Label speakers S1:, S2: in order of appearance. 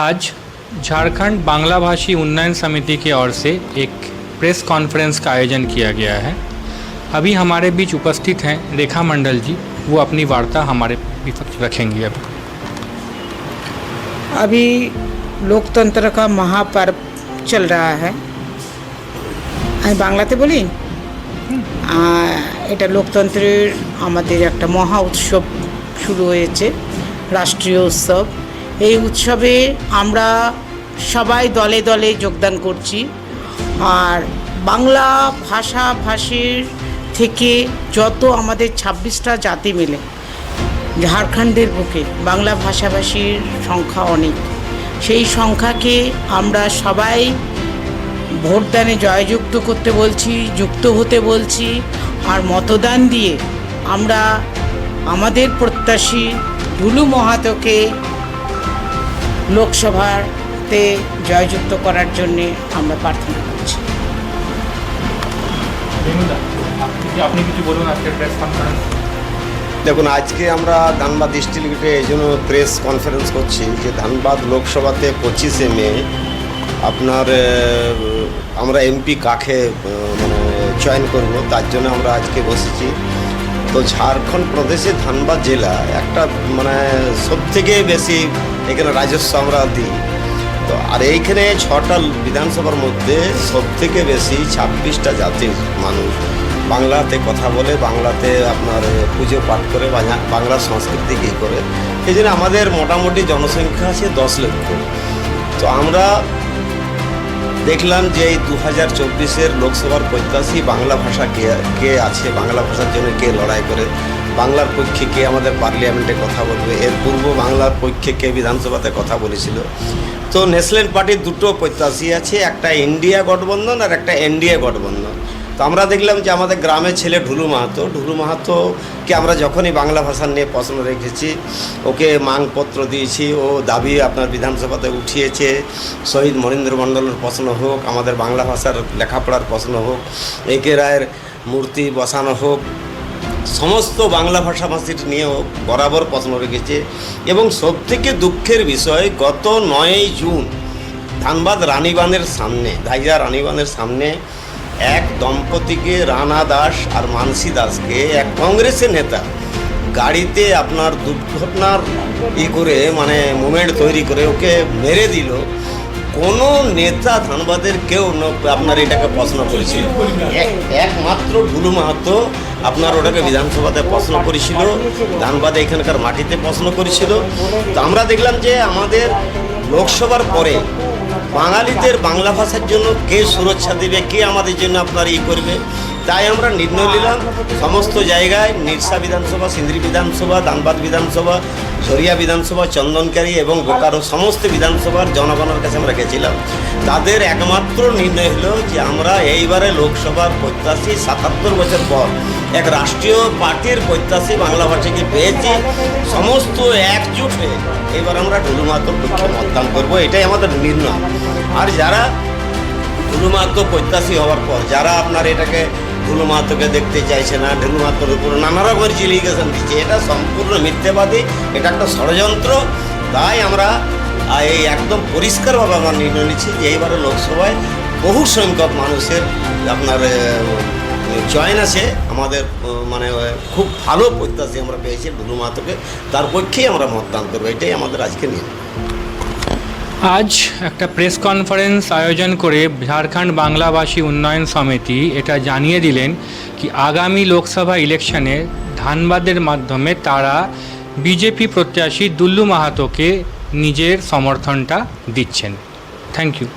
S1: आज झारखंड बांग्ला भाषी उन्नयन समिति की ओर से एक प्रेस कॉन्फ्रेंस का आयोजन किया गया है। अभी हमारे बीच उपस्थित हैं रेखा मंडल जी, वो अपनी वार्ता हमारे बीच रखेंगी।
S2: अभी लोकतंत्र का महापर्व चल रहा है। আমি বাংলাতে বলি, এটা লোকতন্ত্রের আমাদের একটা মহা উৎসব শুরু হয়েছে, রাষ্ট্রীয় উৎসব। এই উৎসবে আমরা সবাই দলে দলে যোগদান করছি। আর বাংলা ভাষাভাষীর থেকে যত আমাদের 26টা জাতি মিলে ঝাড়খণ্ডের বুকে বাংলা ভাষাভাষীর সংখ্যা অনেক। সেই সংখ্যাকে আমরা সবাই ভোটদানে জয়যুক্ত করতে বলছি, যুক্ত হতে বলছি। আর মতদান দিয়ে আমরা আমাদের প্রত্যাশী ঢুলু মাহাতোকে লোকসভাতে জয়যুক্ত করার জন্যে আমরা প্রার্থনা করছি।
S1: আপনি কিছু বলুন আজকের প্রেস কনফারেন্স।
S3: দেখুন, আজকে আমরা ধানবাদ ডিস্ট্রিক্টে এই জন্য প্রেস কনফারেন্স করছি যে ধানবাদ লোকসভাতে 25শে মে আপনার আমরা এমপি কাকে চয়ন করব, তার জন্য আমরা আজকে বসেছি। তো ঝাড়খণ্ড প্রদেশে ধানবাদ জেলা একটা সবথেকে বেশি এখানে রাজস্ব আমরা দিই। তো আর এইখানে 6টা বিধানসভার মধ্যে সবথেকে বেশি 26টা জাতির মানুষ বাংলাতে কথা বলে, বাংলাতে আপনার পুজো পাঠ করে, বাংলা সংস্কৃতি করে। এই জন্য আমাদের মোটামুটি জনসংখ্যা আছে 10 লক্ষ। তো আমরা দেখলাম যে এই 2024-এর লোকসভার প্রত্যাশী বাংলা ভাষা কে আছে, বাংলা ভাষার জন্য কে লড়াই করে, বাংলার পক্ষে কে আমাদের পার্লামেন্টে কথা বলবে। এর পূর্ব বাংলার পক্ষে কে বিধানসভাতে কথা বলেছিল। তো ন্যাশনাল পার্টির দুটো প্রত্যাশী আছে, একটা ইন্ডিয়া গঠবন্ধন আর একটা এনডিএ গঠবন্ধন। তো আমরা দেখলাম যে আমাদের গ্রামের ছেলে ঢুলু মাহাতোকে আমরা যখনই বাংলা ভাষা নিয়ে প্রশ্ন রেখেছি, ওকে মাংপত্র দিয়েছি, ও দাবি আপনার বিধানসভাতে উঠিয়েছে। শহীদ মনীন্দ্র মণ্ডলের প্রশ্ন হোক, আমাদের বাংলা ভাষার লেখাপড়ার প্রশ্ন হোক, একে রায়ের মূর্তি বসানো হোক, সমস্ত বাংলা ভাষাভাষীর নিয়েও বরাবর প্রশ্ন রেখেছে। এবং সবথেকে দুঃখের বিষয়, গত 9 জুন ধানবাদ রানীবাঁধের সামনে, ধাইয়া রানীবাঁধের সামনে এক দম্পতিকে, রানা দাস আর মানসী দাসকে এক কংগ্রেসের নেতা গাড়িতে আপনার দুর্ঘটনার করে মুভমেন্ট তৈরি করে ওকে মেরে দিল। কোনো নেতা ধানবাদের কেউ আপনার এটাকে প্রশ্ন করেছিল, একমাত্র ঢুলু মাহাতো আপনার ওটাকে বিধানসভাতে প্রশ্ন করেছিল, ধানবাদে এখানকার মাটিতে প্রশ্ন করেছিল। তো আমরা দেখলাম যে আমাদের লোকসভার পরে বাঙালিদের বাংলা ভাষার জন্য কে সুরক্ষা দেবে, কে আমাদের জন্য আপনার করবে। তাই আমরা নির্ণয় নিলাম সমস্ত জায়গায়, নিরসা বিধানসভা, সিন্দ্রি বিধানসভা, ধানবাদ বিধানসভা, ঝরিয়া বিধানসভা, চন্দনকারী এবং বোকারো সমস্ত বিধানসভার জনগণের কাছে আমরা গেছিলাম। তাদের একমাত্র নির্ণয় হলো যে আমরা এইবারে লোকসভার প্রত্যাশী 77 বছর পর এক রাষ্ট্রীয় পার্টির প্রত্যাশী বাংলা ভাষাকে পেয়েছি। সমস্ত একজুট হয়ে এবার আমরা ঢুলু মাহাতোর পক্ষে মতদান করবো, এটাই আমাদের নির্ণয়। আর যারা ঢুলু মাহাতো প্রত্যাশী হওয়ার পর যারা আপনার এটাকে ঢুলু মাহাতোকে দেখতে চাইছে না, ঢুলু মাহাতোর উপরে নানা রকমের জিলিগেশন দিচ্ছে, এটা সম্পূর্ণ মিথ্যাবাদী, এটা একটা ষড়যন্ত্র। তাই আমরা এই একদম পরিষ্কারভাবে আমরা নির্ণয় নিচ্ছি যে এইবারে লোকসভায় বহু সংখ্যক মানুষের আপনার চয়ন আছে। আমাদের খুব ভালো প্রত্যাশী আমরা পেয়েছি ঢুলু মাহাতোকে, তার পক্ষেই আমরা মতদান করবো, এটাই আমাদের আজকে নিয়ম।
S1: আজ একটা প্রেস কনফারেন্স আয়োজন করে ঝাড়খণ্ড বাংলা ভাষী উন্নয়ন সমিতি এটা জানিয়ে দিলেন কি আগামী লোকসভা ইলেকশনে ধানবাদের মাধ্যমে তারা বিজেপি প্রত্যাশী ঢুলু মাহাতোকে নিজের সমর্থনটা দিচ্ছেন। Thank you.